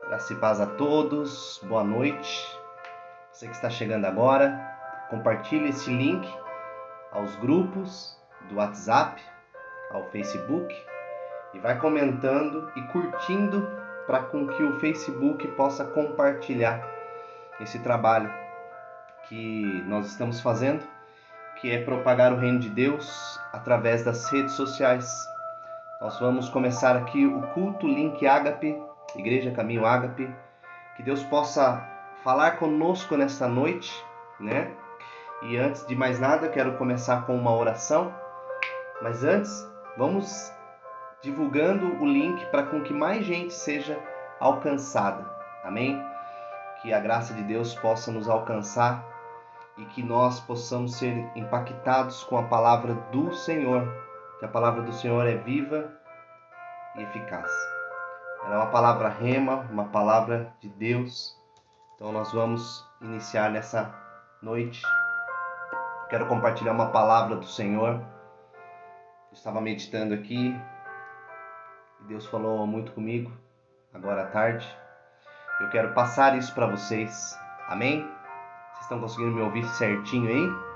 Graça e paz a todos, boa noite. Você que está chegando agora, compartilhe esse link aos grupos do WhatsApp, ao Facebook e vai comentando e curtindo para com que o Facebook possa compartilhar esse trabalho que nós estamos fazendo, que é propagar o reino de Deus através das redes sociais. Nós vamos começar aqui o culto Link Ágape, Igreja Caminho Ágape. Que Deus possa falar conosco nesta noite, né? E antes de mais nada, eu quero começar com uma oração. Mas antes, vamos divulgando o link para com que mais gente seja alcançada. Amém? Que a graça de Deus possa nos alcançar e que nós possamos ser impactados com a palavra do Senhor. Que a palavra do Senhor é viva e eficaz. Ela é uma palavra rema, uma palavra de Deus. Então nós vamos iniciar nessa noite. Quero compartilhar uma palavra do Senhor. Eu estava meditando aqui e Deus falou muito comigo agora à tarde. Eu quero passar isso para vocês. Amém? Vocês estão conseguindo me ouvir certinho aí?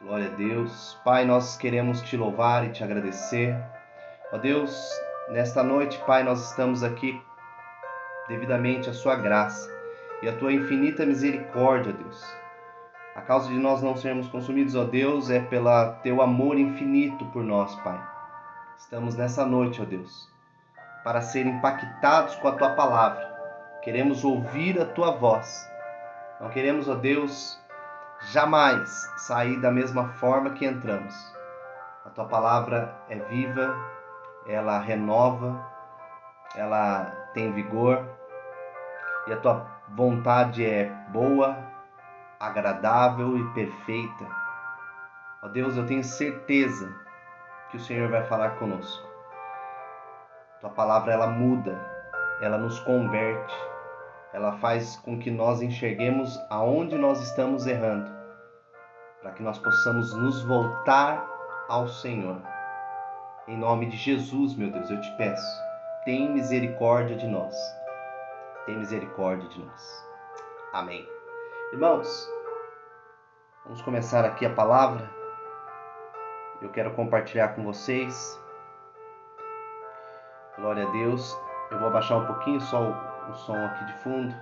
Glória a Deus. Pai, nós queremos te louvar e te agradecer. Ó Deus, nesta noite, Pai, nós estamos aqui devidamente à sua graça e à tua infinita misericórdia, Deus. A causa de nós não sermos consumidos, ó Deus, é pelo teu amor infinito por nós, Pai. Estamos nessa noite, ó Deus, para ser impactados com a tua palavra. Queremos ouvir a tua voz. Não queremos, ó Deus, jamais sair da mesma forma que entramos. A tua palavra é viva, ela renova, ela tem vigor e a tua vontade é boa, agradável e perfeita. Ó Deus, eu tenho certeza que o Senhor vai falar conosco. Tua palavra, ela muda, ela nos converte, ela faz com que nós enxerguemos aonde nós estamos errando, para que nós possamos nos voltar ao Senhor. Em nome de Jesus, meu Deus, eu te peço, tem misericórdia de nós. Tem misericórdia de nós. Amém. Irmãos, vamos começar aqui a palavra. Eu quero compartilhar com vocês. Glória a Deus. Eu vou abaixar um pouquinho só o som aqui de fundo.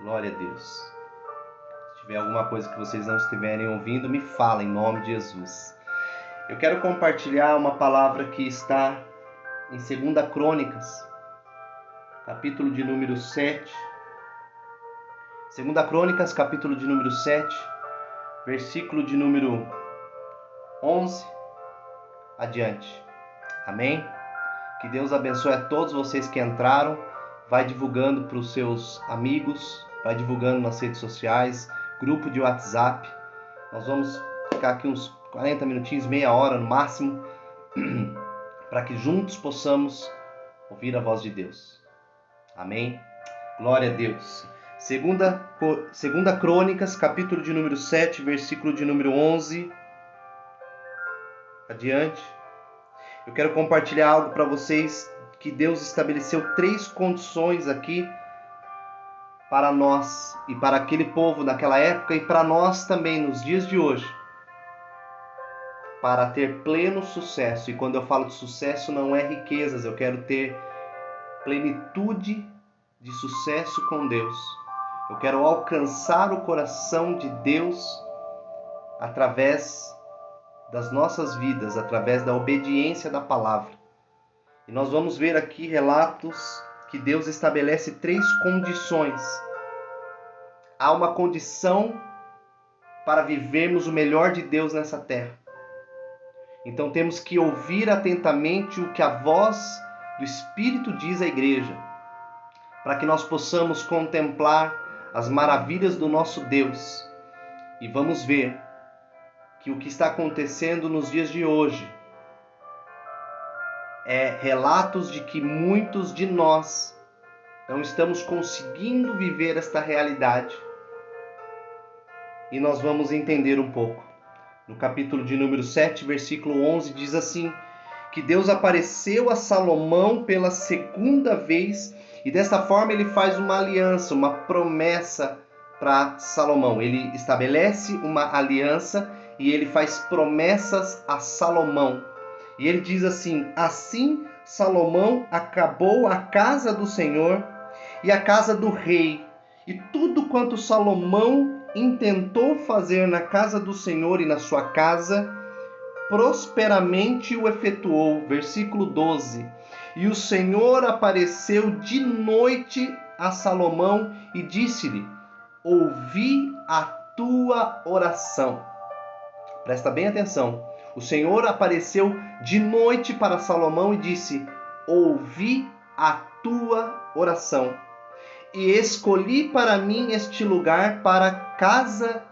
Glória a Deus. Se tiver alguma coisa que vocês não estiverem ouvindo, me fala em nome de Jesus. Eu quero compartilhar uma palavra que está em 2 Crônicas, capítulo de número 7. 2 Crônicas, capítulo de número 7, versículo de número 11 adiante. Amém? Que Deus abençoe a todos vocês que entraram. Vai divulgando para os seus amigos, vai divulgando nas redes sociais, grupo de WhatsApp. Nós vamos ficar aqui uns 40 minutinhos, meia hora no máximo, para que juntos possamos ouvir a voz de Deus. Amém? Glória a Deus. 2 Crônicas, capítulo de número 7, versículo de número 11 adiante. Eu quero compartilhar algo para vocês, que Deus estabeleceu 3 condições aqui para nós e para aquele povo naquela época e para nós também nos dias de hoje, para ter pleno sucesso. E quando eu falo de sucesso, não é riquezas, eu quero ter plenitude de sucesso com Deus. Eu quero alcançar o coração de Deus através das nossas vidas, através da obediência da palavra. E nós vamos ver aqui relatos que Deus estabelece 3 condições. Há uma condição para vivermos o melhor de Deus nessa terra. Então temos que ouvir atentamente o que a voz do Espírito diz à igreja, para que nós possamos contemplar as maravilhas do nosso Deus. E vamos ver que o que está acontecendo nos dias de hoje é relatos de que muitos de nós não estamos conseguindo viver esta realidade. E nós vamos entender um pouco. no capítulo de número 7, versículo 11, diz assim, que Deus apareceu a Salomão pela segunda vez e dessa forma ele faz uma aliança, uma promessa para Salomão. Ele estabelece uma aliança e ele faz promessas a Salomão. E ele diz assim, assim Salomão acabou a casa do Senhor e a casa do rei, e tudo quanto Salomão intentou fazer na casa do Senhor e na sua casa, prosperamente o efetuou. Versículo 12. E o Senhor apareceu de noite a Salomão e disse-lhe, ouvi a tua oração. Presta bem atenção. O Senhor apareceu de noite para Salomão e disse, ouvi a tua oração. E escolhi para mim este lugar para casa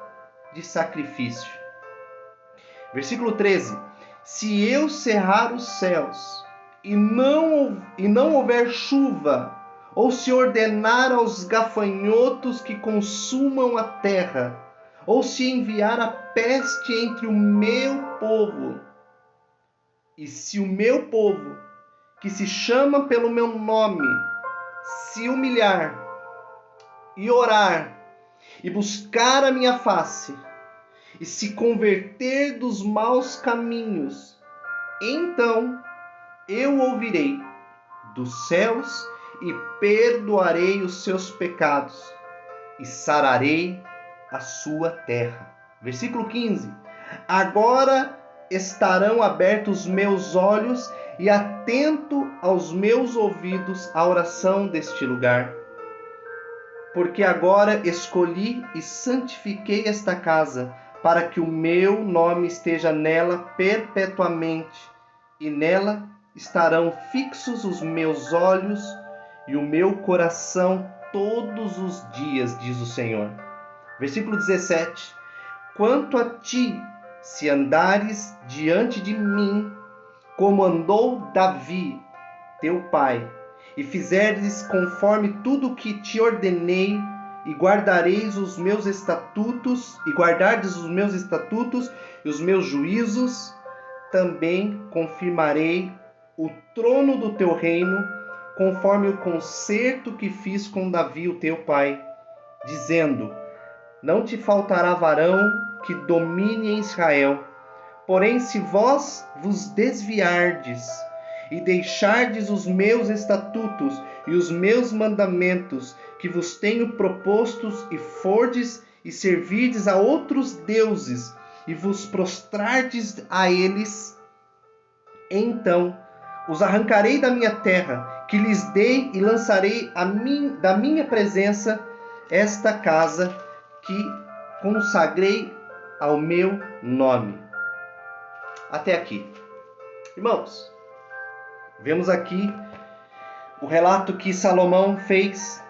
de sacrifício. Versículo 13. Se eu cerrar os céus e não houver chuva, ou se ordenar aos gafanhotos que consumam a terra, ou se enviar a peste entre o meu povo, e se o meu povo, que se chama pelo meu nome, se humilhar e orar e buscar a minha face e se converter dos maus caminhos, então eu ouvirei dos céus e perdoarei os seus pecados e sararei a sua terra. Versículo 15. Agora estarão abertos os meus olhos e atento aos meus ouvidos a oração deste lugar. Porque agora escolhi e santifiquei esta casa, para que o meu nome esteja nela perpetuamente, e nela estarão fixos os meus olhos e o meu coração todos os dias, diz o Senhor. Versículo 17. Quanto a ti, se andares diante de mim, como andou Davi, teu pai, e fizerdes conforme tudo o que te ordenei, e guardareis os meus estatutos, e guardardes os meus estatutos e os meus juízos, também confirmarei o trono do teu reino, conforme o concerto que fiz com Davi, o teu pai, dizendo, não te faltará varão que domine em Israel. Porém, se vós vos desviardes e deixardes os meus estatutos e os meus mandamentos que vos tenho propostos, e fordes e servirdes a outros deuses e vos prostrardes a eles, então os arrancarei da minha terra, que lhes dei, e lançarei da minha presença esta casa que consagrei ao meu nome. Até aqui. Irmãos, vemos aqui o relato que Salomão fez,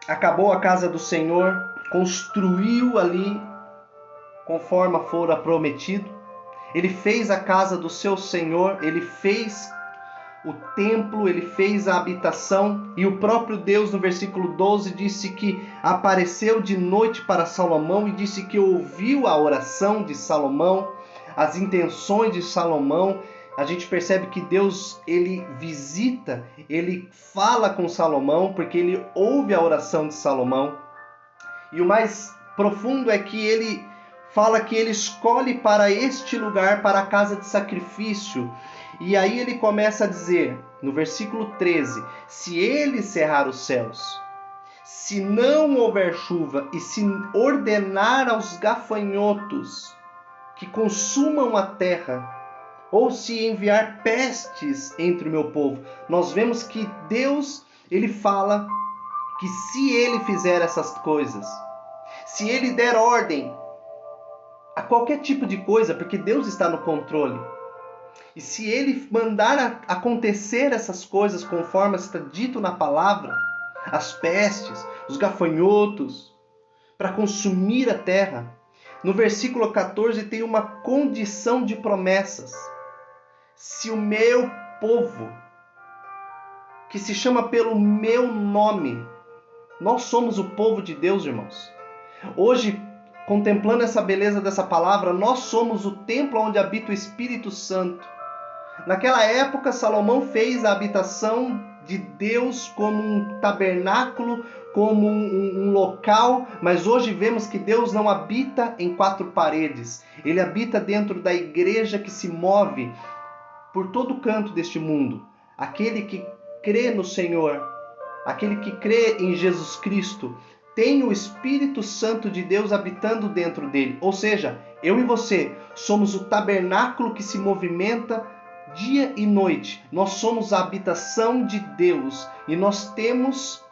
acabou a casa do Senhor, construiu ali conforme fora prometido. Ele fez a casa do seu Senhor, ele fez o templo, ele fez a habitação, e o próprio Deus no versículo 12 disse que apareceu de noite para Salomão e disse que ouviu a oração de Salomão, as intenções de Salomão. A gente percebe que Deus, ele visita, ele fala com Salomão, porque ele ouve a oração de Salomão. E o mais profundo é que ele fala que ele escolhe para este lugar, para a casa de sacrifício. E aí ele começa a dizer, no versículo 13, se ele cerrar os céus, se não houver chuva, e se ordenar aos gafanhotos que consumam a terra, ou se enviar pestes entre o meu povo. Nós vemos que Deus, ele fala que se ele fizer essas coisas, se ele der ordem a qualquer tipo de coisa, porque Deus está no controle, e se ele mandar acontecer essas coisas conforme está dito na palavra, as pestes, os gafanhotos, para consumir a terra, no versículo 14 tem uma condição de promessas. Se o meu povo, que se chama pelo meu nome, nós somos o povo de Deus, irmãos. Hoje, contemplando essa beleza dessa palavra, nós somos o templo onde habita o Espírito Santo. Naquela época, Salomão fez a habitação de Deus como um tabernáculo, como um local, mas hoje vemos que Deus não habita em quatro paredes. Ele habita dentro da igreja que se move por todo canto deste mundo. Aquele que crê no Senhor, aquele que crê em Jesus Cristo, tem o Espírito Santo de Deus habitando dentro dele. Ou seja, eu e você somos o tabernáculo que se movimenta dia e noite. Nós somos a habitação de Deus e nós temos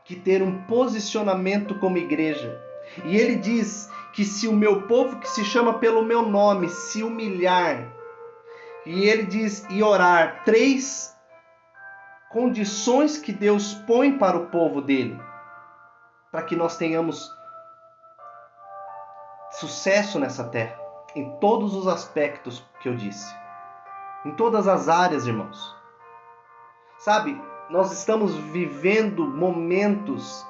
que ter um posicionamento como igreja. E ele diz que se o meu povo que se chama pelo meu nome se humilhar, e ele diz, e orar, 3 condições que Deus põe para o povo dele, para que nós tenhamos sucesso nessa terra, em todos os aspectos que eu disse. Em todas as áreas, irmãos. Sabe, nós estamos vivendo momentos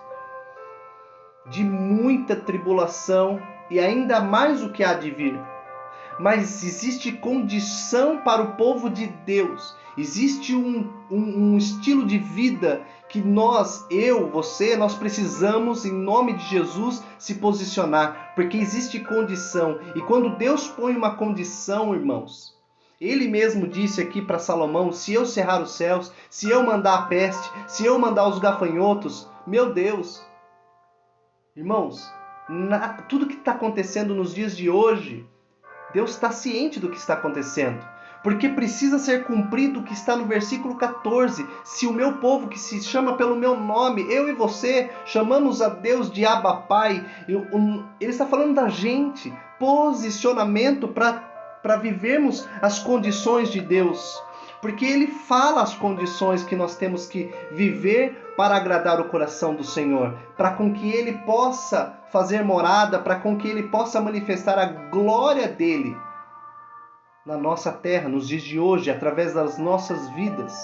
de muita tribulação e ainda mais o que há de vir. Mas existe condição para o povo de Deus. Existe um estilo de vida que nós, eu, você, nós precisamos, em nome de Jesus, se posicionar. Porque existe condição. E quando Deus põe uma condição, irmãos, Ele mesmo disse aqui para Salomão, se eu cerrar os céus, se eu mandar a peste, se eu mandar os gafanhotos, meu Deus. Irmãos, tudo que está acontecendo nos dias de hoje, Deus está ciente do que está acontecendo. Porque precisa ser cumprido o que está no versículo 14. Se o meu povo que se chama pelo meu nome, eu e você, chamamos a Deus de Abba Pai, Ele está falando da gente, posicionamento para vivermos as condições de Deus. Porque Ele fala as condições que nós temos que viver para agradar o coração do Senhor. Para com que Ele possa fazer morada, para com que Ele possa manifestar a glória dEle na nossa terra, nos dias de hoje, através das nossas vidas.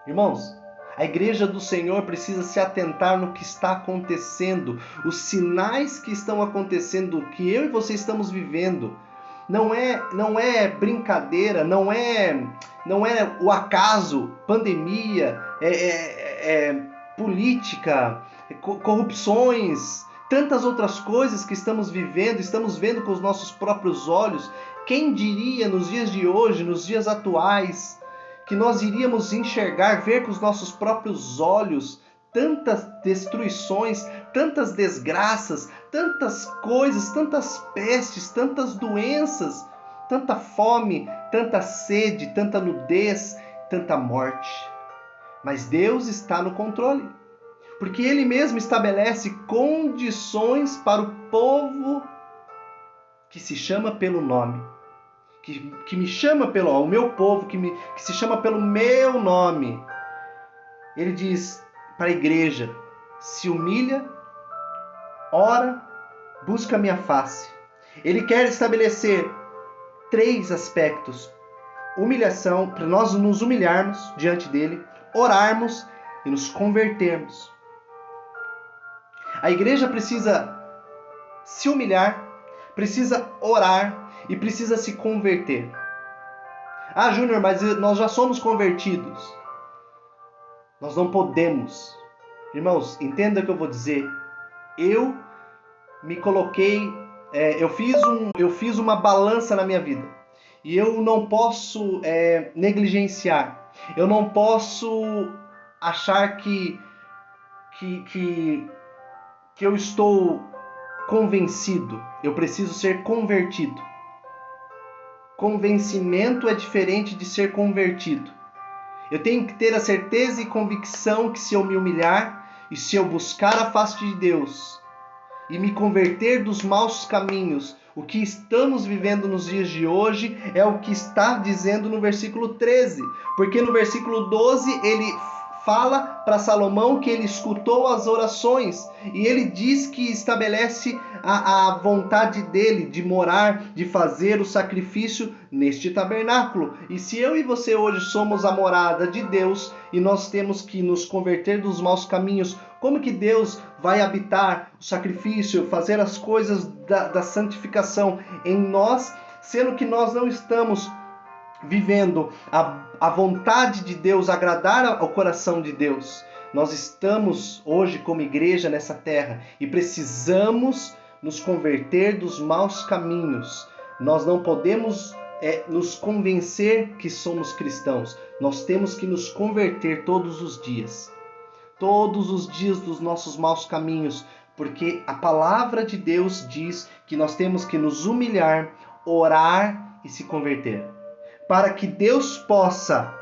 Irmãos, a igreja do Senhor precisa se atentar no que está acontecendo, os sinais que estão acontecendo, que eu e você estamos vivendo. Não é brincadeira, não é o acaso, pandemia, política, corrupções, tantas outras coisas que estamos vivendo, estamos vendo com os nossos próprios olhos. Quem diria nos dias de hoje, nos dias atuais, que nós iríamos enxergar, ver com os nossos próprios olhos tantas destruições, tantas desgraças, tantas coisas, tantas pestes, tantas doenças, tanta fome, tanta sede, tanta nudez, tanta morte. Mas Deus está no controle, porque Ele mesmo estabelece condições para o povo que se chama pelo nome, que me chama o meu povo, que se chama pelo meu nome. Ele diz para a igreja, se humilha, ora, busca a minha face. Ele quer estabelecer 3 aspectos: humilhação, para nós nos humilharmos diante dele, orarmos e nos convertermos. A igreja precisa se humilhar, precisa orar e precisa se converter. Ah, Júnior, mas nós já somos convertidos. Nós não podemos. Irmãos, entenda o que eu vou dizer. Eu me coloquei, eu fiz uma balança na minha vida. E eu não posso negligenciar. Eu não posso achar que eu estou convencido. Eu preciso ser convertido. Convencimento é diferente de ser convertido. Eu tenho que ter a certeza e convicção que se eu me humilhar e se eu buscar a face de Deus e me converter dos maus caminhos, o que estamos vivendo nos dias de hoje é o que está dizendo no versículo 13. Porque no versículo 12 ele fala para Salomão que ele escutou as orações e ele diz que estabelece a vontade dele de morar, de fazer o sacrifício neste tabernáculo. E se eu e você hoje somos a morada de Deus e nós temos que nos converter dos maus caminhos, Como que Deus vai habitar o sacrifício, fazer as coisas da santificação em nós, sendo que nós não estamos vivendo a vontade de Deus, agradar ao coração de Deus? Nós estamos hoje como igreja nessa terra e precisamos nos converter dos maus caminhos. Nós não podemos nos convencer que somos cristãos. Nós temos que nos converter todos os dias dos nossos maus caminhos, porque a palavra de Deus diz que nós temos que nos humilhar, orar e se converter, para que Deus possa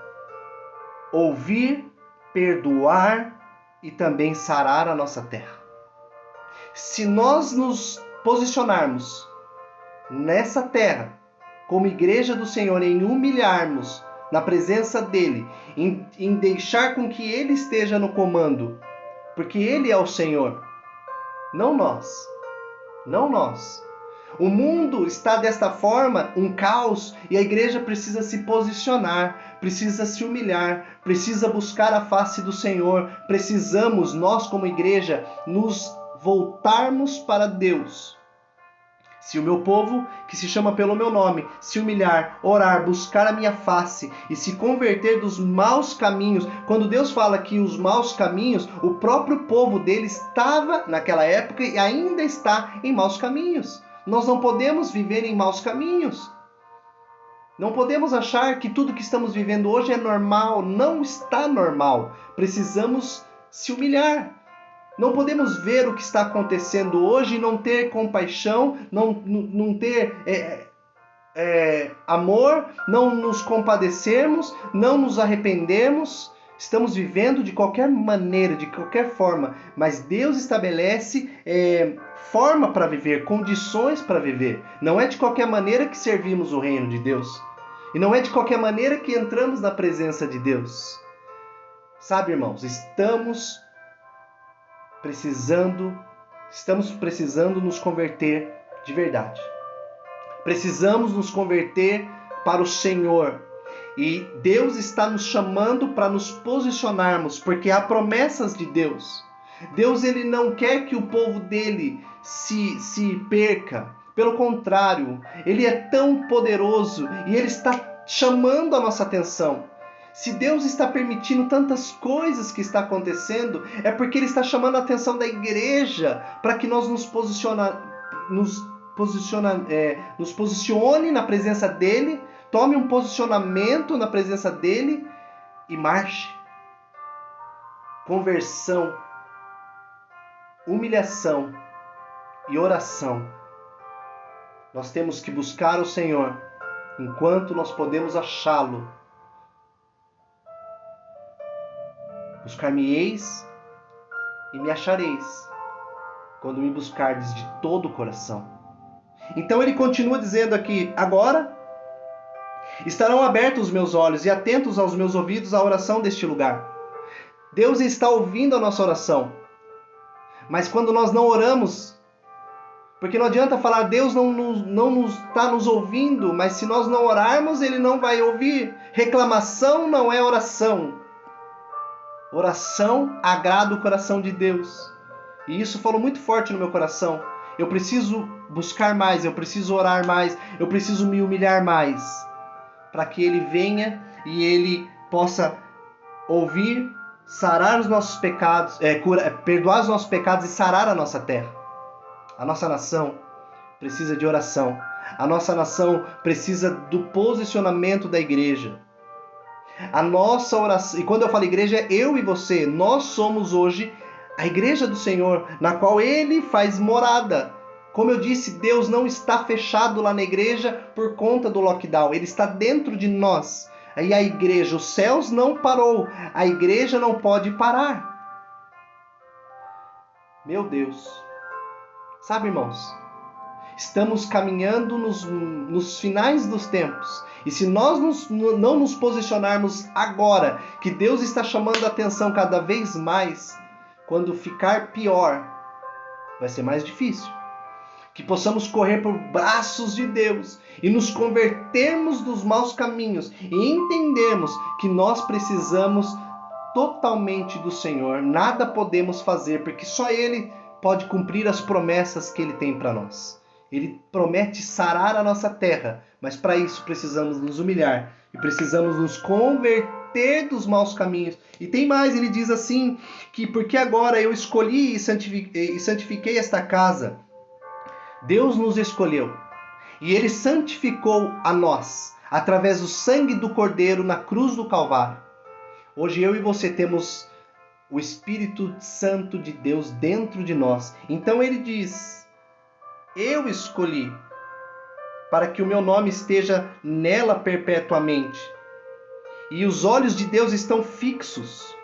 ouvir, perdoar e também sarar a nossa terra. Se nós nos posicionarmos nessa terra como igreja do Senhor, em humilharmos na presença dele, em deixar com que ele esteja no comando, porque ele é o Senhor, não nós. O mundo está desta forma, um caos, e a igreja precisa se posicionar, precisa se humilhar, precisa buscar a face do Senhor. Precisamos, nós como igreja, nos voltarmos para Deus. Se o meu povo, que se chama pelo meu nome, se humilhar, orar, buscar a minha face e se converter dos maus caminhos. Quando Deus fala que os maus caminhos, o próprio povo dele estava naquela época e ainda está em maus caminhos. Nós não podemos viver em maus caminhos. Não podemos achar que tudo que estamos vivendo hoje é normal. Não está normal. Precisamos se humilhar. Não podemos ver o que está acontecendo hoje e não ter compaixão, não ter amor, não nos compadecermos, não nos arrependermos. Estamos vivendo de qualquer maneira, de qualquer forma, mas Deus estabelece forma para viver, condições para viver. Não é de qualquer maneira que servimos o reino de Deus. E não é de qualquer maneira que entramos na presença de Deus. Sabe, irmãos, estamos precisando nos converter de verdade. Precisamos nos converter para o Senhor. E Deus está nos chamando para nos posicionarmos, porque há promessas de Deus. Deus, ele não quer que o povo dele se perca. Pelo contrário, ele é tão poderoso e ele está chamando a nossa atenção. Se Deus está permitindo tantas coisas que está acontecendo, é porque ele está chamando a atenção da igreja para que nós nos posicione na presença dele, tome um posicionamento na presença dele e marche. Conversão, humilhação e oração. Nós temos que buscar o Senhor enquanto nós podemos achá-lo. Buscar-me-eis e me achareis, quando me buscardes de todo o coração. Então ele continua dizendo aqui: agora estarão abertos os meus olhos e atentos aos meus ouvidos à oração deste lugar. Deus está ouvindo a nossa oração. Mas quando nós não oramos, porque não adianta falar Deus não está nos ouvindo, mas se nós não orarmos, ele não vai ouvir. Reclamação não é oração. Oração agrada o coração de Deus. E isso falou muito forte no meu coração. Eu preciso buscar mais, eu preciso orar mais, eu preciso me humilhar mais, para que ele venha e ele possa ouvir, sarar os nossos pecados, perdoar os nossos pecados e sarar a nossa terra. A nossa nação precisa de oração. A nossa nação precisa do posicionamento da igreja. A nossa oração, e quando eu falo igreja, eu e você, nós somos hoje a igreja do Senhor, na qual ele faz morada. Como eu disse, Deus não está fechado lá na igreja por conta do lockdown, ele está dentro de nós. Aí a igreja, os céus não parou, a igreja não pode parar. Meu Deus. Sabe, irmãos, estamos caminhando nos finais dos tempos. E se nós não nos posicionarmos agora, que Deus está chamando a atenção cada vez mais, quando ficar pior, vai ser mais difícil. Que possamos correr por braços de Deus e nos convertermos dos maus caminhos e entendermos que nós precisamos totalmente do Senhor, nada podemos fazer, porque só Ele pode cumprir as promessas que Ele tem para nós. Ele promete sarar a nossa terra, mas para isso precisamos nos humilhar e precisamos nos converter dos maus caminhos. E tem mais, ele diz assim, que porque agora eu escolhi e santifiquei esta casa, Deus nos escolheu e Ele santificou a nós através do sangue do Cordeiro na cruz do Calvário. Hoje eu e você temos o Espírito Santo de Deus dentro de nós. Então ele diz, eu escolhi para que o meu nome esteja nela perpetuamente. E os olhos de Deus estão fixos.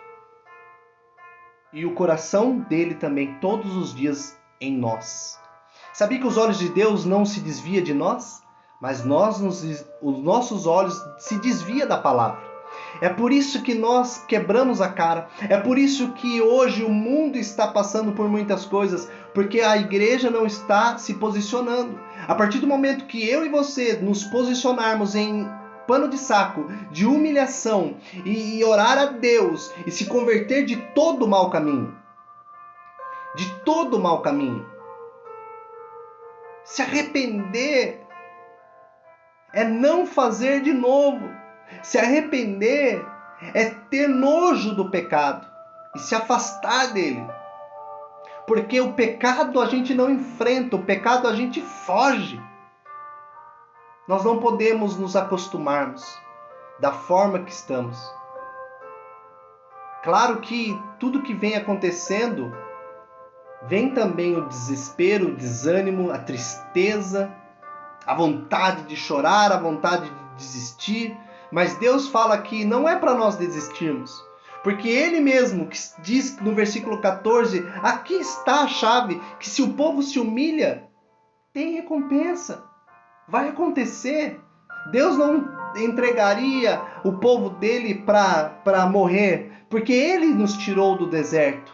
E o coração dele também todos os dias em nós. Sabia que os olhos de Deus não se desviam de nós? Mas os nossos olhos se desviam da palavra. É por isso que nós quebramos a cara. É por isso que hoje o mundo está passando por muitas coisas. Porque a igreja não está se posicionando. A partir do momento que eu e você nos posicionarmos em pano de saco, de humilhação, e orar a Deus, e se converter de todo o mau caminho. De todo o mau caminho. Se arrepender é não fazer de novo. Se arrepender é ter nojo do pecado e se afastar dele. Porque o pecado a gente não enfrenta, o pecado a gente foge. Nós não podemos nos acostumarmos da forma que estamos. Claro que tudo que vem acontecendo, vem também o desespero, o desânimo, a tristeza, a vontade de chorar, a vontade de desistir. Mas Deus fala que não é para nós desistirmos. Porque Ele mesmo diz no versículo 14, aqui está a chave, que se o povo se humilha, tem recompensa. Vai acontecer. Deus não entregaria o povo dele para morrer, porque Ele nos tirou do deserto.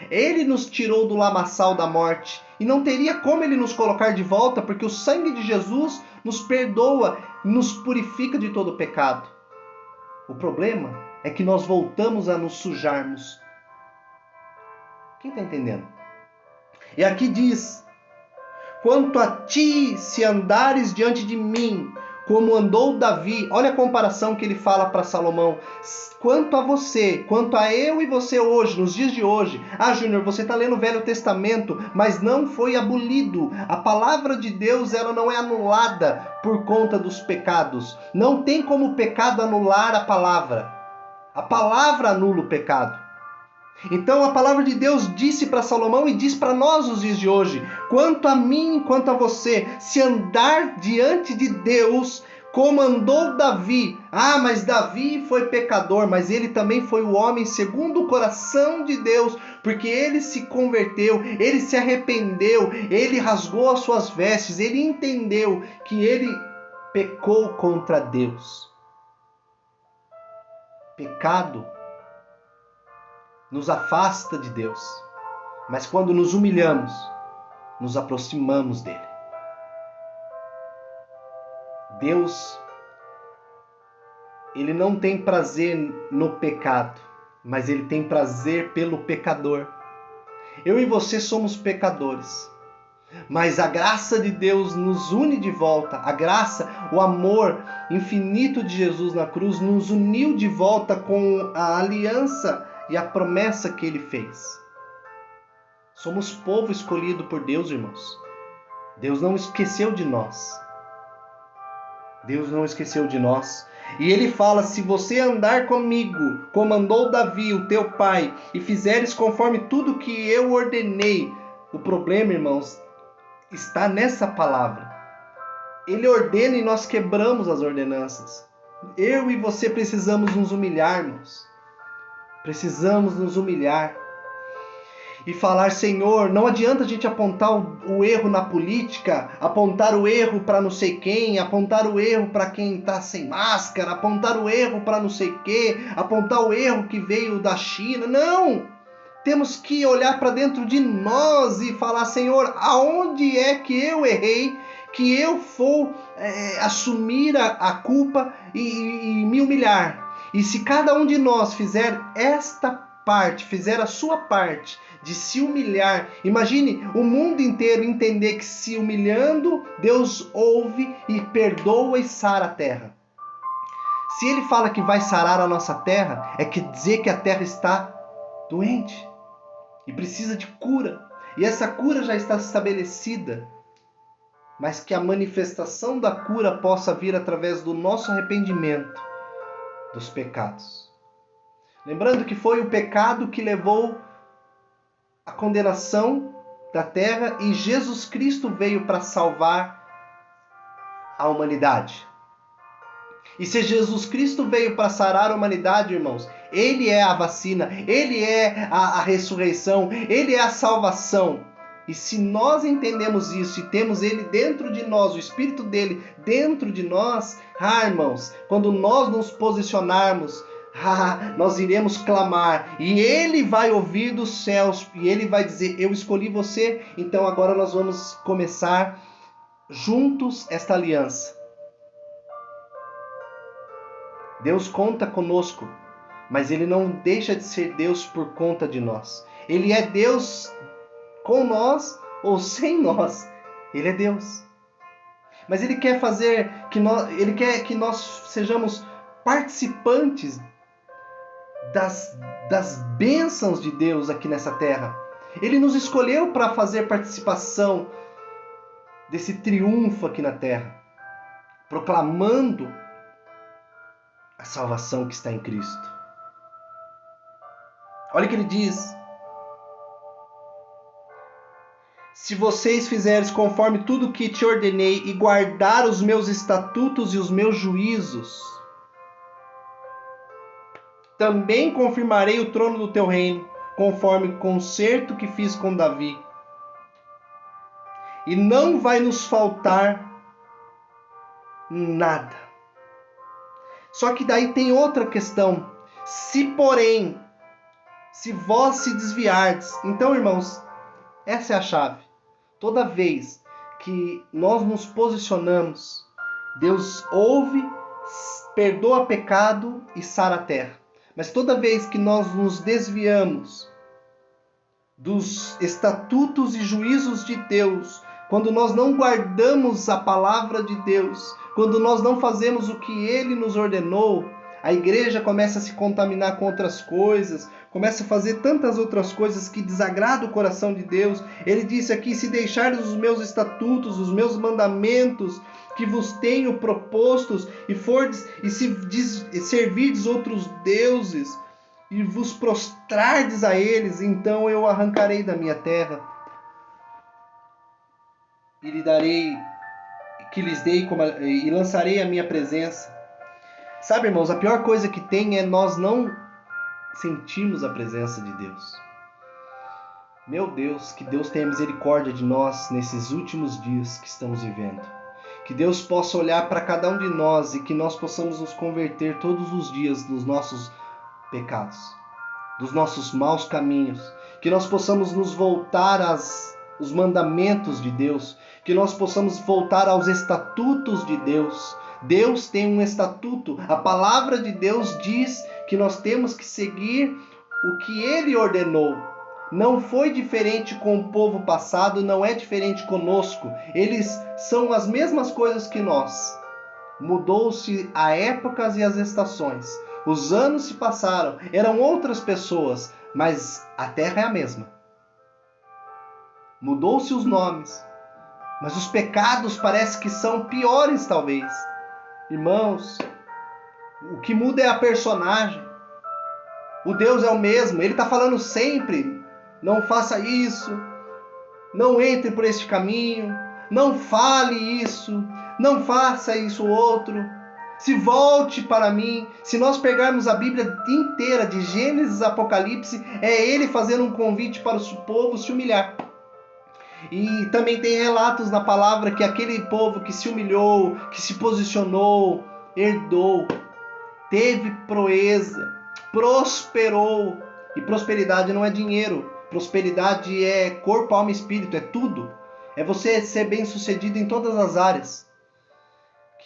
Ele nos tirou do lamaçal da morte. E não teria como Ele nos colocar de volta, porque o sangue de Jesus nos perdoa, nos purifica de todo pecado. O problema é que nós voltamos a nos sujarmos. Quem está entendendo? E aqui diz, quanto a ti, se andares diante de mim, como andou Davi. Olha a comparação que ele fala para Salomão. Quanto a você, quanto a eu e você hoje, nos dias de hoje. Ah, Júnior, você está lendo o Velho Testamento, mas não foi abolido. A palavra de Deus, ela não é anulada por conta dos pecados. Não tem como o pecado anular a palavra. A palavra anula o pecado. Então a palavra de Deus disse para Salomão e diz para nós nos dias de hoje, quanto a mim, quanto a você, se andar diante de Deus, como andou Davi. Ah, mas Davi foi pecador, mas ele também foi o homem segundo o coração de Deus, porque ele se converteu, ele se arrependeu, ele rasgou as suas vestes, ele entendeu que ele pecou contra Deus. Pecado nos afasta de Deus, mas quando nos humilhamos, nos aproximamos dele. Deus, ele não tem prazer no pecado, mas ele tem prazer pelo pecador. Eu e você somos pecadores, mas a graça de Deus nos une de volta. A graça, o amor infinito de Jesus na cruz nos uniu de volta com a aliança e a promessa que ele fez. Somos povo escolhido por Deus, irmãos. Deus não esqueceu de nós. Deus não esqueceu de nós. E ele fala, se você andar comigo, como andou Davi, o teu pai, e fizeres conforme tudo que eu ordenei. O problema, irmãos, está nessa palavra. Ele ordena e nós quebramos as ordenanças. Eu e você precisamos nos humilhar, irmãos. Precisamos nos humilhar e falar, Senhor, não adianta a gente apontar o erro na política, apontar o erro para não sei quem, apontar o erro para quem está sem máscara, apontar o erro para não sei o quê, apontar o erro que veio da China. Não! Temos que olhar para dentro de nós e falar, Senhor, aonde é que eu errei, que eu vou assumir a culpa e me humilhar. E se cada um de nós fizer esta parte, fizer a sua parte de se humilhar, imagine o mundo inteiro entender que se humilhando, Deus ouve e perdoa e sara a terra. Se ele fala que vai sarar a nossa terra, é que dizer que a terra está doente e precisa de cura. E essa cura já está estabelecida, mas que a manifestação da cura possa vir através do nosso arrependimento dos pecados. Lembrando que foi o pecado que levou a condenação da terra e Jesus Cristo veio para salvar a humanidade. E se Jesus Cristo veio para sarar a humanidade, irmãos, Ele é a vacina, Ele é a ressurreição, Ele é a salvação. E se nós entendemos isso e temos Ele dentro de nós, o Espírito dele dentro de nós, irmãos, quando nós nos posicionarmos, nós iremos clamar e Ele vai ouvir dos céus e Ele vai dizer, eu escolhi você, então agora nós vamos começar juntos esta aliança. Deus conta conosco, mas Ele não deixa de ser Deus por conta de nós. Ele é Deus com nós ou sem nós. Ele é Deus. Mas Ele quer fazer Ele quer que nós sejamos participantes das bênçãos de Deus aqui nessa terra. Ele nos escolheu para fazer participação desse triunfo aqui na terra, proclamando a salvação que está em Cristo. Olha o que ele diz. Se vocês fizerem conforme tudo que te ordenei e guardar os meus estatutos e os meus juízos, também confirmarei o trono do teu reino, conforme o concerto que fiz com Davi. E não vai nos faltar nada. Só que daí tem outra questão. Se vós se desviardes. Então, irmãos, essa é a chave. Toda vez que nós nos posicionamos, Deus ouve, perdoa pecado e sara a terra. Mas toda vez que nós nos desviamos dos estatutos e juízos de Deus, quando nós não guardamos a palavra de Deus, quando nós não fazemos o que Ele nos ordenou, a igreja começa a se contaminar com outras coisas, começa a fazer tantas outras coisas que desagradam o coração de Deus. Ele disse aqui, se deixardes os meus estatutos, os meus mandamentos, que vos tenho propostos, e se servirdes outros deuses, e vos prostrardes a eles, então eu arrancarei da minha terra, e lhe darei, que lhes dei, e lançarei a minha presença. Sabe, irmãos, a pior coisa que tem é nós não sentirmos a presença de Deus. Meu Deus, que Deus tenha misericórdia de nós nesses últimos dias que estamos vivendo. Que Deus possa olhar para cada um de nós e que nós possamos nos converter todos os dias dos nossos pecados, dos nossos maus caminhos. Que nós possamos nos voltar aos mandamentos de Deus. Que nós possamos voltar aos estatutos de Deus. Deus tem um estatuto. A palavra de Deus diz que nós temos que seguir o que Ele ordenou. Não foi diferente com o povo passado, não é diferente conosco. Eles são as mesmas coisas que nós. Mudou-se a épocas e as estações. Os anos se passaram, eram outras pessoas, mas a terra é a mesma. Mudou-se os nomes, mas os pecados parece que são piores talvez. Irmãos, o que muda é a personagem. O Deus é o mesmo, Ele está falando sempre, não faça isso, não entre por este caminho, não fale isso, não faça isso outro, se volte para mim. Se nós pegarmos a Bíblia inteira, de Gênesis a Apocalipse, é Ele fazendo um convite para o povo se humilhar. E também tem relatos na palavra que aquele povo que se humilhou, que se posicionou, herdou, teve proeza, prosperou. E prosperidade não é dinheiro, prosperidade é corpo, alma e espírito, é tudo. É você ser bem sucedido em todas as áreas.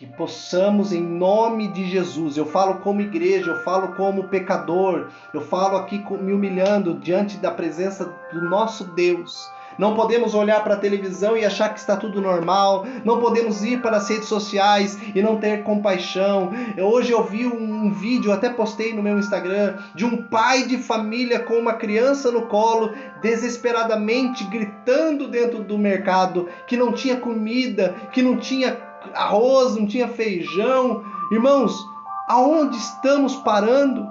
que possamos, em nome de Jesus, eu falo como igreja, eu falo como pecador, eu falo aqui me humilhando diante da presença do nosso Deus. Não podemos olhar para a televisão e achar que está tudo normal. Não podemos ir para as redes sociais e não ter compaixão. Hoje eu vi um vídeo, até postei no meu Instagram, de um pai de família com uma criança no colo, desesperadamente gritando dentro do mercado, que não tinha comida, que não tinha arroz, não tinha feijão. Irmãos, aonde estamos parando?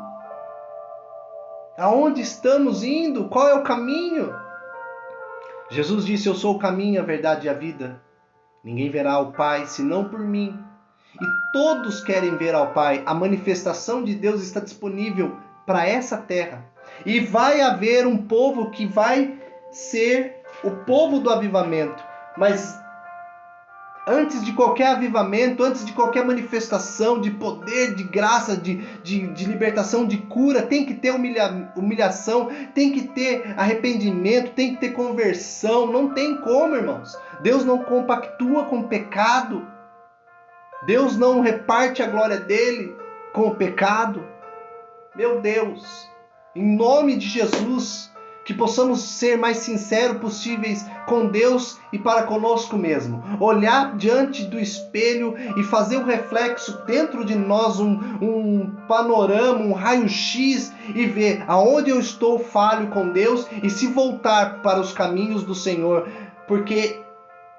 Aonde estamos indo? Qual é o caminho? Jesus disse: eu sou o caminho, a verdade e a vida. Ninguém verá ao Pai senão por mim. E todos querem ver ao Pai. A manifestação de Deus está disponível para essa terra. E vai haver um povo que vai ser o povo do avivamento. Mas antes de qualquer avivamento, antes de qualquer manifestação de poder, de graça, de libertação, de cura, tem que ter humilhação, tem que ter arrependimento, tem que ter conversão. Não tem como, irmãos. Deus não compactua com o pecado. Deus não reparte a glória dele com o pecado. Meu Deus, em nome de Jesus, que possamos ser mais sinceros possíveis com Deus e para conosco mesmo. Olhar diante do espelho e fazer um reflexo dentro de nós, um panorama, um raio-x, e ver aonde eu estou falho com Deus e se voltar para os caminhos do Senhor. Porque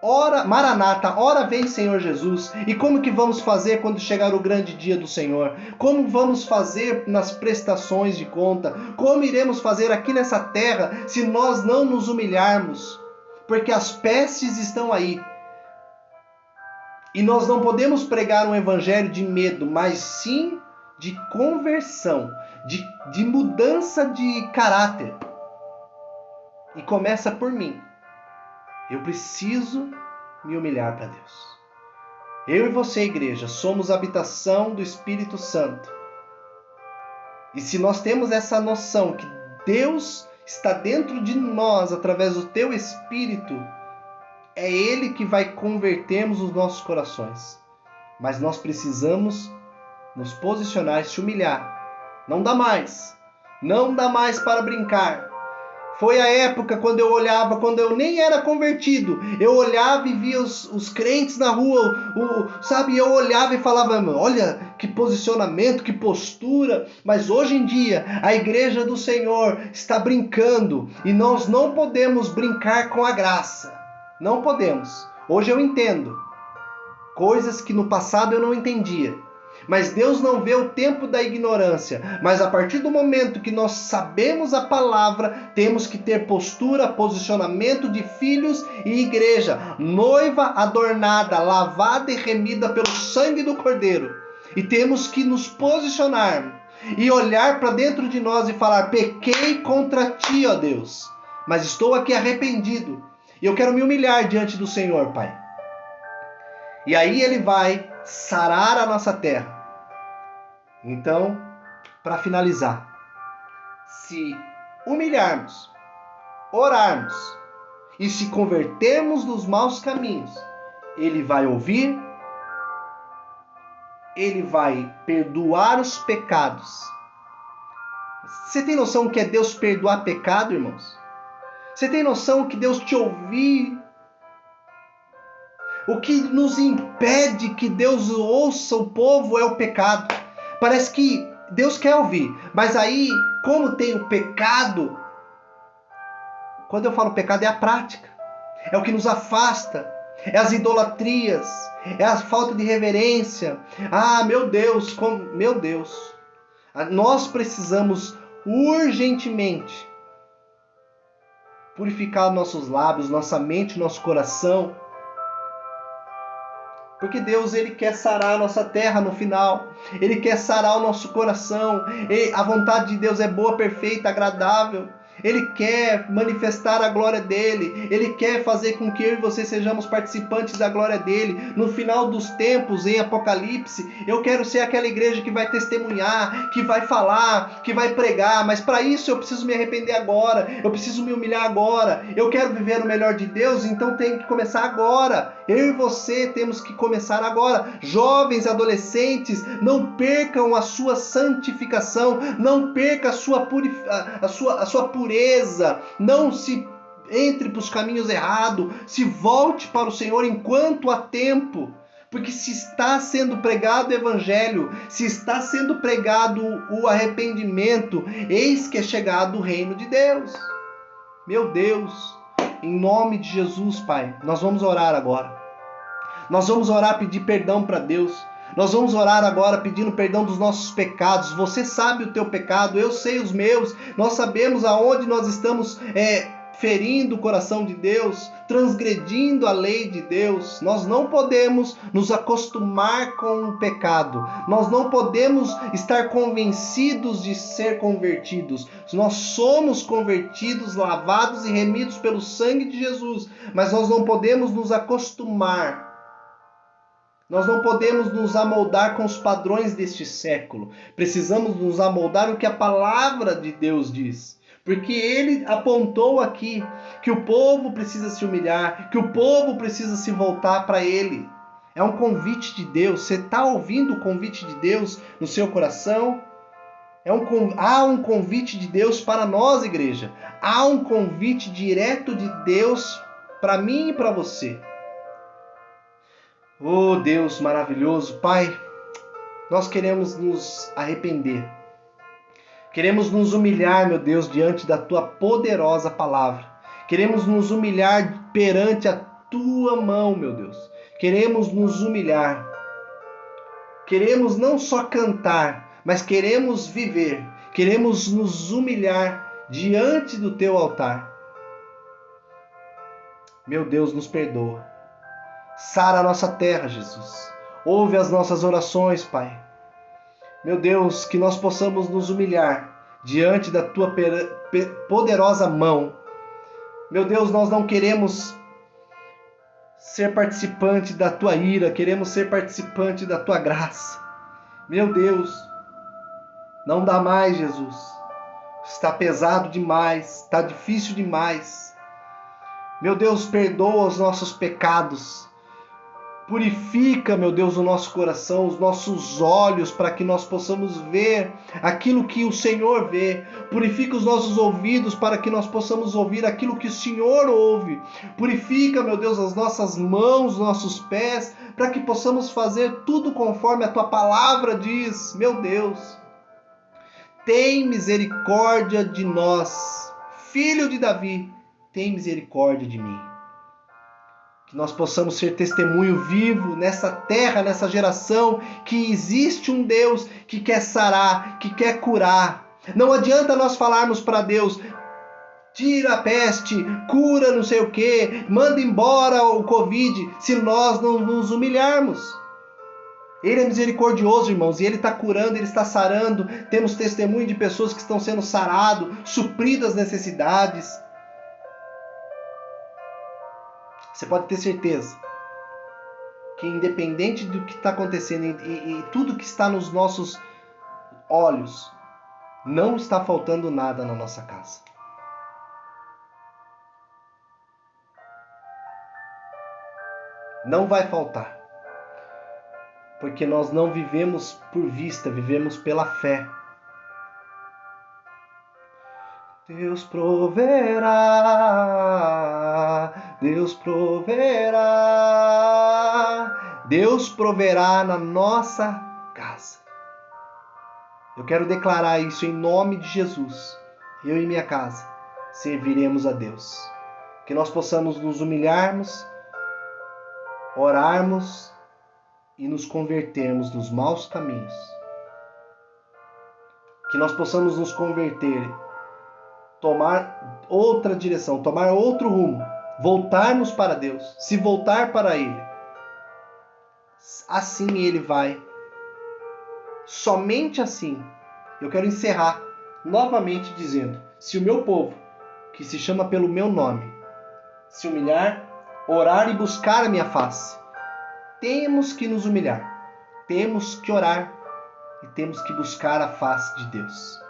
ora, Maranata, ora vem Senhor Jesus. E como que vamos fazer quando chegar o grande dia do Senhor? Como vamos fazer nas prestações de conta? Como iremos fazer aqui nessa terra se nós não nos humilharmos? Porque as pestes estão aí. E nós não podemos pregar um evangelho de medo, mas sim de conversão, de mudança de caráter. E começa por mim. Eu preciso me humilhar para Deus. Eu e você, igreja, somos a habitação do Espírito Santo. E se nós temos essa noção que Deus está dentro de nós através do teu Espírito, é Ele que vai convertermos os nossos corações. Mas nós precisamos nos posicionar e se humilhar. Não dá mais. Não dá mais para brincar. Foi a época quando eu olhava, quando eu nem era convertido, eu olhava e via os crentes na rua, sabe? Eu olhava e falava: olha que posicionamento, que postura. Mas hoje em dia, a igreja do Senhor está brincando e nós não podemos brincar com a graça. Não podemos. Hoje eu entendo coisas que no passado eu não entendia. Mas Deus não vê o tempo da ignorância. Mas a partir do momento que nós sabemos a palavra, temos que ter postura, posicionamento de filhos e igreja. Noiva adornada, lavada e remida pelo sangue do Cordeiro. E temos que nos posicionar e olhar para dentro de nós e falar: pequei contra ti, ó Deus. Mas estou aqui arrependido. E eu quero me humilhar diante do Senhor, Pai. E aí Ele vai sarar a nossa terra. Então, para finalizar, se humilharmos, orarmos e se convertermos dos maus caminhos, Ele vai ouvir, Ele vai perdoar os pecados. Você tem noção que é Deus perdoar pecado, irmãos? Você tem noção que Deus te ouvir? O que nos impede que Deus ouça o povo é o pecado. Parece que Deus quer ouvir, mas aí, como tem o pecado, quando eu falo pecado é a prática, é o que nos afasta, é as idolatrias, é a falta de reverência. Ah, meu Deus, meu Deus, nós precisamos urgentemente purificar nossos lábios, nossa mente, nosso coração. Porque Deus, Ele quer sarar a nossa terra no final. Ele quer sarar o nosso coração. A vontade de Deus é boa, perfeita, agradável. Ele quer manifestar a glória dEle. Ele quer fazer com que eu e você sejamos participantes da glória dEle. No final dos tempos, em Apocalipse, eu quero ser aquela igreja que vai testemunhar, que vai falar, que vai pregar. Mas para isso eu preciso me arrepender agora. Eu preciso me humilhar agora. Eu quero viver o melhor de Deus, então tem que começar agora. Eu e você temos que começar agora. Jovens, adolescentes, não percam a sua santificação, não perca a sua pureza, não se entre para os caminhos errados, se volte para o Senhor enquanto há tempo. Porque se está sendo pregado o Evangelho, se está sendo pregado o arrependimento, eis que é chegado o reino de Deus. Meu Deus, em nome de Jesus, Pai, nós vamos orar agora. Nós vamos orar, pedir perdão para Deus. Nós vamos orar agora pedindo perdão dos nossos pecados. Você sabe o teu pecado, eu sei os meus. Nós sabemos aonde nós estamos ferindo o coração de Deus, transgredindo a lei de Deus. Nós não podemos nos acostumar com o pecado. Nós não podemos estar convencidos de ser convertidos. Nós somos convertidos, lavados e remidos pelo sangue de Jesus, mas nós não podemos nos acostumar. Nós não podemos nos amoldar com os padrões deste século. Precisamos nos amoldar o que a palavra de Deus diz. Porque ele apontou aqui que o povo precisa se humilhar, que o povo precisa se voltar para ele. É um convite de Deus. Você está ouvindo o convite de Deus no seu coração? Há um convite de Deus para nós, igreja. Há um convite direto de Deus para mim e para você. Oh Deus maravilhoso, Pai, nós queremos nos arrepender. Queremos nos humilhar, meu Deus, diante da Tua poderosa palavra. Queremos nos humilhar perante a Tua mão, meu Deus. Queremos nos humilhar. Queremos não só cantar, mas queremos viver. Queremos nos humilhar diante do Teu altar. Meu Deus, nos perdoa. Sara a nossa terra, Jesus. Ouve as nossas orações, Pai. Meu Deus, que nós possamos nos humilhar diante da Tua poderosa mão. Meu Deus, nós não queremos ser participante da Tua ira, queremos ser participante da Tua graça. Meu Deus, não dá mais, Jesus. Está pesado demais, está difícil demais. Meu Deus, perdoa os nossos pecados. Purifica, meu Deus, o nosso coração, os nossos olhos, para que nós possamos ver aquilo que o Senhor vê. Purifica os nossos ouvidos, para que nós possamos ouvir aquilo que o Senhor ouve. Purifica, meu Deus, as nossas mãos, os nossos pés, para que possamos fazer tudo conforme a Tua palavra diz. Meu Deus, tem misericórdia de nós. Filho de Davi, tem misericórdia de mim. Que nós possamos ser testemunho vivo nessa terra, nessa geração, que existe um Deus que quer sarar, que quer curar. Não adianta nós falarmos para Deus, tira a peste, cura não sei o que, manda embora o Covid, se nós não nos humilharmos. Ele é misericordioso, irmãos, e Ele está curando, Ele está sarando. Temos testemunho de pessoas que estão sendo saradas, supridas as necessidades. Você pode ter certeza que independente do que está acontecendo e tudo que está nos nossos olhos, não está faltando nada na nossa casa. Não vai faltar. Porque nós não vivemos por vista, vivemos pela fé. Deus proverá, Deus proverá, Deus proverá na nossa casa. Eu quero declarar isso em nome de Jesus. Eu e minha casa serviremos a Deus. Que nós possamos nos humilharmos, orarmos e nos convertermos dos maus caminhos. Que nós possamos nos converter, tomar outra direção, tomar outro rumo, voltarmos para Deus, se voltar para Ele. Assim Ele vai. Somente assim. Eu quero encerrar novamente dizendo, se o meu povo, que se chama pelo meu nome, se humilhar, orar e buscar a minha face, temos que nos humilhar, temos que orar e temos que buscar a face de Deus.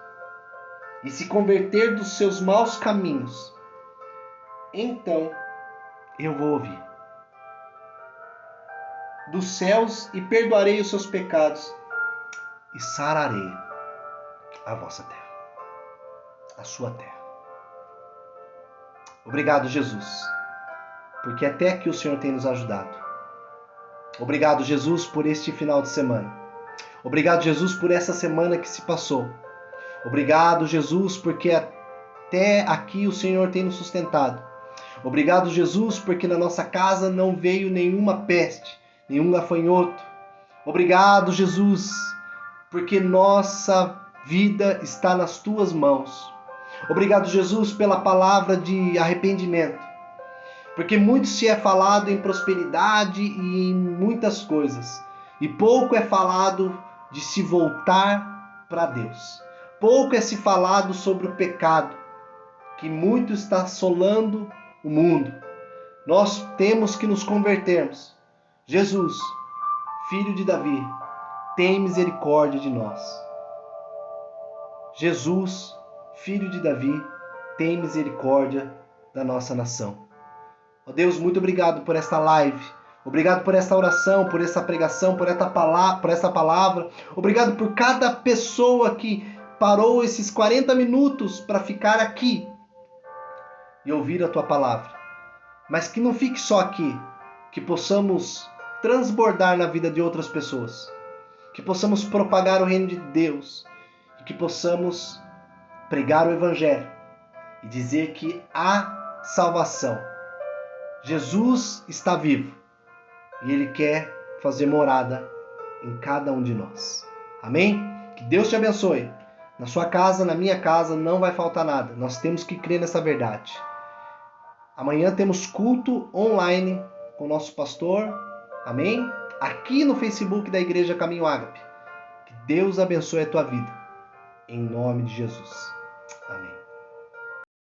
E se converter dos seus maus caminhos, então eu vou ouvir. dos céus e perdoarei os seus pecados e sararei a vossa terra, a sua terra. Obrigado, Jesus, porque até aqui o Senhor tem nos ajudado. Obrigado, Jesus, por este final de semana. Obrigado, Jesus, por essa semana que se passou. Obrigado, Jesus, porque até aqui o Senhor tem nos sustentado. Obrigado, Jesus, porque na nossa casa não veio nenhuma peste, nenhum gafanhoto. Obrigado, Jesus, porque nossa vida está nas tuas mãos. Obrigado, Jesus, pela palavra de arrependimento. Porque muito se é falado em prosperidade e em muitas coisas, e pouco é falado de se voltar para Deus. Pouco é se falado sobre o pecado, que muito está assolando o mundo. Nós temos que nos convertermos. Jesus, filho de Davi, tem misericórdia de nós. Jesus, filho de Davi, tem misericórdia da nossa nação. Ó Deus, muito obrigado por esta live. Obrigado por esta oração, por essa pregação, por essa palavra. Obrigado por cada pessoa que parou esses 40 minutos para ficar aqui e ouvir a tua palavra. Mas que não fique só aqui, que possamos transbordar na vida de outras pessoas, que possamos propagar o reino de Deus e que possamos pregar o evangelho e dizer que há salvação. Jesus está vivo e Ele quer fazer morada em cada um de nós. Amém? Que Deus te abençoe. Na sua casa, na minha casa, não vai faltar nada. Nós temos que crer nessa verdade. Amanhã temos culto online com o nosso pastor. Amém? Aqui no Facebook da Igreja Caminho Ágape. Que Deus abençoe a tua vida. Em nome de Jesus.